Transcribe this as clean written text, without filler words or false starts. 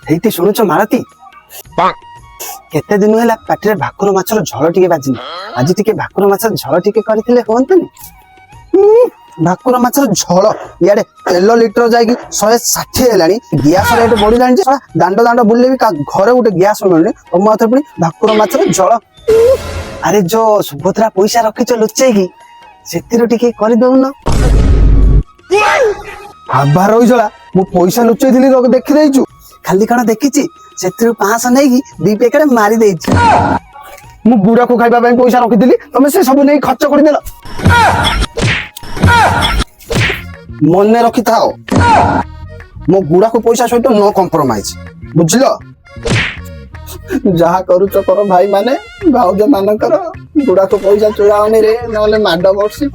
ହେଇଟି ଶୁଣୁଛ ମାଳତୀ କେତେ ଦିନ ହେଲା ପାଟିରେ ଭାକୁର ମାଛର ଝୋଳ ଟିକେ ବାଜିନି ଆଜି ଟିକେ ଭାକୁର ମାଛର ଝୋଳ ଟିକେ କରିଥିଲେ ହୁଅନ୍ତାନି। ଭାକୁର ମାଛର ଝୋଳ ଇଆଡେ ତେଲ ଲିଟର ଯାଇକି 160 ହେଲାଣି ଗ୍ୟାସ ରେଟ୍ ବଢିଲାଣି ଯେ ଦାଣ୍ଡ ଦାଣ୍ଡ ବୁଲିଲେ ବି ଘରେ ଗୋଟେ ଗ୍ୟାସ ମିଳୁନି ତମ ହାତରେ ପୁଣି ଭାକୁର ମାଛର ଝୋଳ। ଆରେ ଯୋ ସୁଭଦ୍ରା ପଇସା ରଖିଛ ଲୁଚେଇକି ସେଥିରୁ ଟିକେ କରିଦଉନ। ହାବା ରହିଜଳା ମୁଁ ପଇସା ଲୁଚେଇଥିଲି ଦେଖିଦେଇଛୁ। ଖାଲି କଣ ଦେଖିଛି ସେଥିରୁ 500 ନେଇକି 2 ପ୍ୟାକେଟ ମାରି ଦେଇଛି। ମୁଁ ଗୁଡାକୁ ଖାଇବା ପାଇଁ ପଇସା ରଖିଥିଲି ତମେ ସେ ସବୁ ନେଇ ଖର୍ଚ୍ଚ କରିଦେଲ। ମନେ ରଖିଥାଅ ମୋ ଗୁଡାକୁ ପଇସା ସହିତ नो କମ୍ପ୍ରୋମାଇଜ ବୁଝିଲ। ଯାହା କରୁଛ କର ଭାଇ ମାନେ ଭାଉଜ ମାନଙ୍କର ଗୁଡାକୁ ପଇସା ଚୁରାଅନି ରେ ନହେଲେ ମାଡ ବର୍ଷିବ।